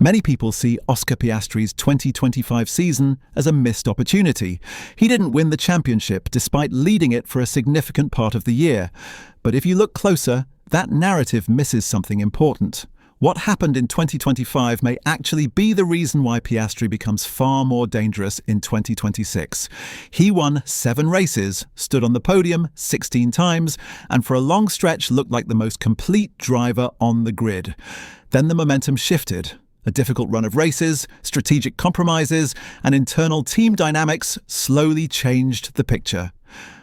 Many people see Oscar Piastri's 2025 season as a missed opportunity. He didn't win the championship despite leading it for a significant part of the year. But if you look closer, that narrative misses something important. What happened in 2025 may actually be the reason why Piastri becomes far more dangerous in 2026. He won 7 races, stood on the podium 16 times, and for a long stretch looked like the most complete driver on the grid. Then the momentum shifted. A difficult run of races, strategic compromises, and internal team dynamics slowly changed the picture.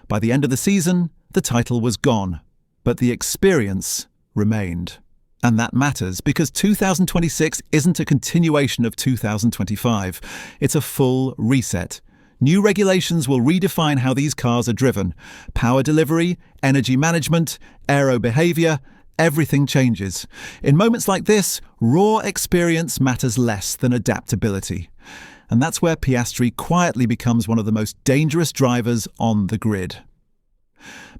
By the end of the season, the title was gone, but the experience remained. And that matters because 2026 isn't a continuation of 2025. It's a full reset. New regulations will redefine how these cars are driven. Power delivery, energy management, aero behavior, everything changes. In moments like this, raw experience matters less than adaptability. And that's where Piastri quietly becomes one of the most dangerous drivers on the grid.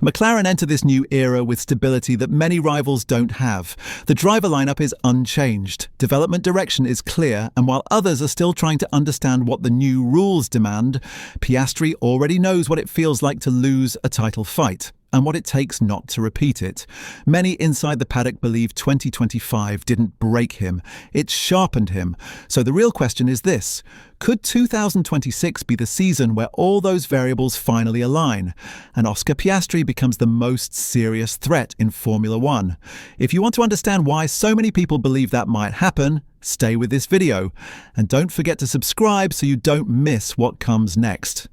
McLaren enter this new era with stability that many rivals don't have. The driver lineup is unchanged, development direction is clear, and while others are still trying to understand what the new rules demand, Piastri already knows what it feels like to lose a title fight, and what it takes not to repeat it. Many inside the paddock believe 2025 didn't break him, it sharpened him. So the real question is this: could 2026 be the season where all those variables finally align, and Oscar Piastri becomes the most serious threat in Formula One? If you want to understand why so many people believe that might happen, stay with this video. And don't forget to subscribe so you don't miss what comes next.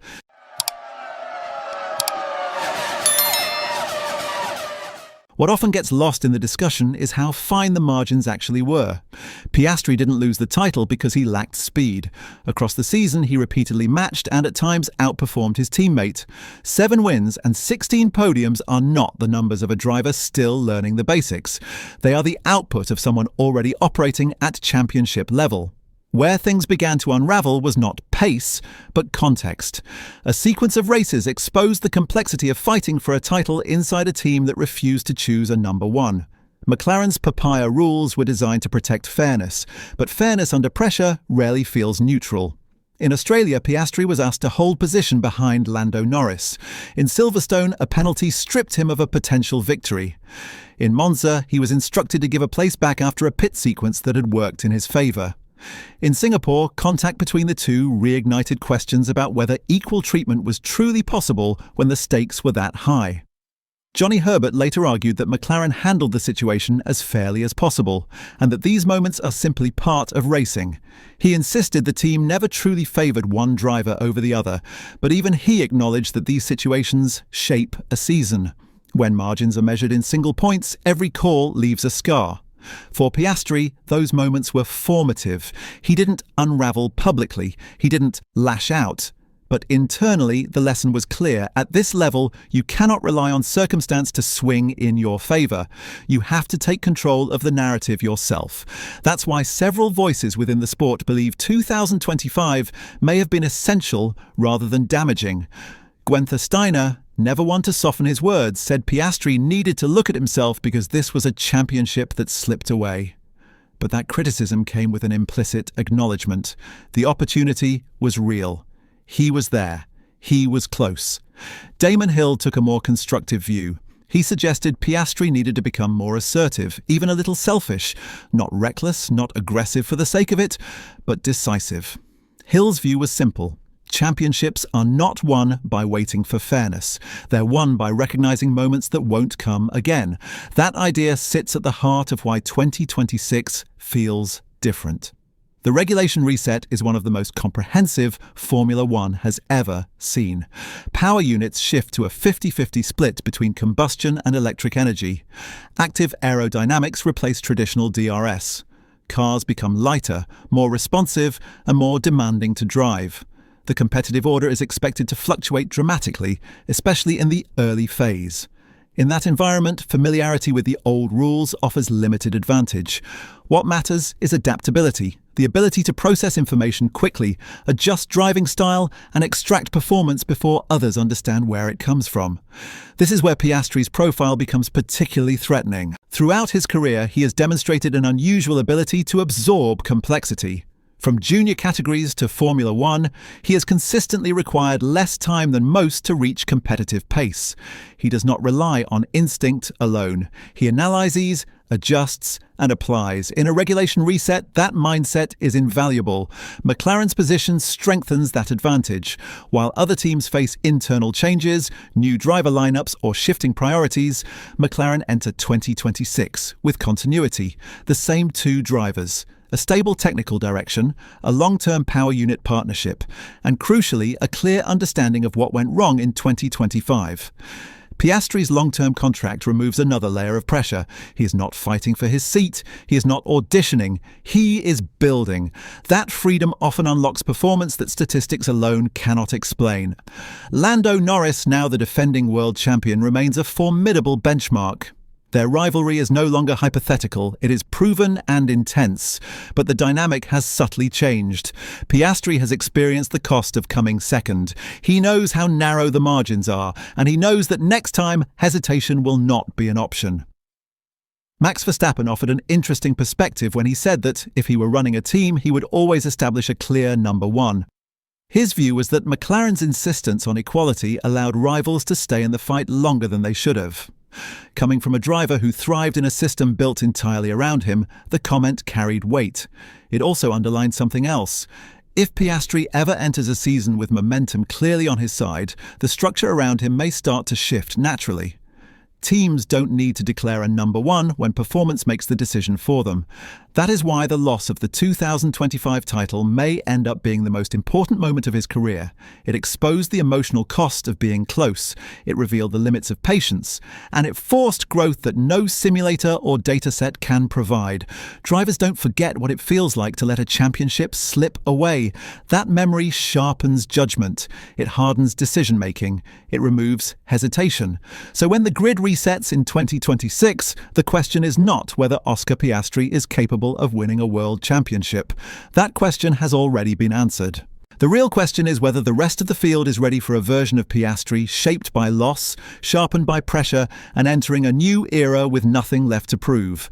What often gets lost in the discussion is how fine the margins actually were. Piastri didn't lose the title because he lacked speed. Across the season, he repeatedly matched and at times outperformed his teammate. 7 wins and 16 podiums are not the numbers of a driver still learning the basics. They are the output of someone already operating at championship level. Where things began to unravel was not pace, but context. A sequence of races exposed the complexity of fighting for a title inside a team that refused to choose a number one. McLaren's papaya rules were designed to protect fairness, but fairness under pressure rarely feels neutral. In Australia, Piastri was asked to hold position behind Lando Norris. In Silverstone, a penalty stripped him of a potential victory. In Monza, he was instructed to give a place back after a pit sequence that had worked in his favour. In Singapore, contact between the two reignited questions about whether equal treatment was truly possible when the stakes were that high. Johnny Herbert later argued that McLaren handled the situation as fairly as possible, and that these moments are simply part of racing. He insisted the team never truly favoured one driver over the other, but even he acknowledged that these situations shape a season. When margins are measured in single points, every call leaves a scar. For Piastri, those moments were formative. He didn't unravel publicly, he didn't lash out. But internally, the lesson was clear. At this level, you cannot rely on circumstance to swing in your favour. You have to take control of the narrative yourself. That's why several voices within the sport believe 2025 may have been essential rather than damaging. Guenther Steiner, never one to soften his words, said Piastri needed to look at himself because this was a championship that slipped away. But that criticism came with an implicit acknowledgement. The opportunity was real. He was there. He was close. Damon Hill took a more constructive view. He suggested Piastri needed to become more assertive, even a little selfish, not reckless, not aggressive for the sake of it, but decisive. Hill's view was simple. Championships are not won by waiting for fairness. They're won by recognizing moments that won't come again. That idea sits at the heart of why 2026 feels different. The regulation reset is one of the most comprehensive Formula One has ever seen. Power units shift to a 50-50 split between combustion and electric energy. Active aerodynamics replace traditional DRS. Cars become lighter, more responsive, and more demanding to drive. The competitive order is expected to fluctuate dramatically, especially in the early phase. In that environment, familiarity with the old rules offers limited advantage. What matters is adaptability, the ability to process information quickly, adjust driving style, and extract performance before others understand where it comes from. This is where Piastri's profile becomes particularly threatening. Throughout his career, he has demonstrated an unusual ability to absorb complexity. From junior categories to Formula One, he has consistently required less time than most to reach competitive pace. He does not rely on instinct alone. He analyzes, adjusts, and applies. In a regulation reset, that mindset is invaluable. McLaren's position strengthens that advantage. While other teams face internal changes, new driver lineups, or shifting priorities, McLaren enter 2026 with continuity, the same two drivers, a stable technical direction, a long-term power unit partnership, and crucially, a clear understanding of what went wrong in 2025. Piastri's long-term contract removes another layer of pressure. He is not fighting for his seat. He is not auditioning. He is building. That freedom often unlocks performance that statistics alone cannot explain. Lando Norris, now the defending world champion, remains a formidable benchmark. Their rivalry is no longer hypothetical, it is proven and intense, but the dynamic has subtly changed. Piastri has experienced the cost of coming second. He knows how narrow the margins are, and he knows that next time, hesitation will not be an option. Max Verstappen offered an interesting perspective when he said that, if he were running a team, he would always establish a clear number one. His view was that McLaren's insistence on equality allowed rivals to stay in the fight longer than they should have. Coming from a driver who thrived in a system built entirely around him, the comment carried weight. It also underlined something else. If Piastri ever enters a season with momentum clearly on his side, the structure around him may start to shift naturally. Teams don't need to declare a number one when performance makes the decision for them. That is why the loss of the 2025 title may end up being the most important moment of his career. It exposed the emotional cost of being close, it revealed the limits of patience, and it forced growth that no simulator or dataset can provide. Drivers don't forget what it feels like to let a championship slip away. That memory sharpens judgment. It hardens decision-making. It removes hesitation. So when the grid resets in 2026, the question is not whether Oscar Piastri is capable of winning a world championship. That question has already been answered. The real question is whether the rest of the field is ready for a version of Piastri shaped by loss, sharpened by pressure, and entering a new era with nothing left to prove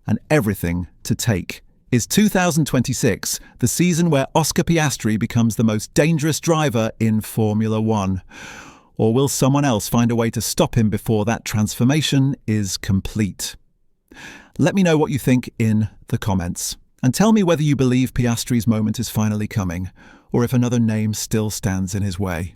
and everything to take. Is 2026 the season where Oscar Piastri becomes the most dangerous driver in Formula One? Or will someone else find a way to stop him before that transformation is complete? Let me know what you think in the comments. And tell me whether you believe Piastri's moment is finally coming, or if another name still stands in his way.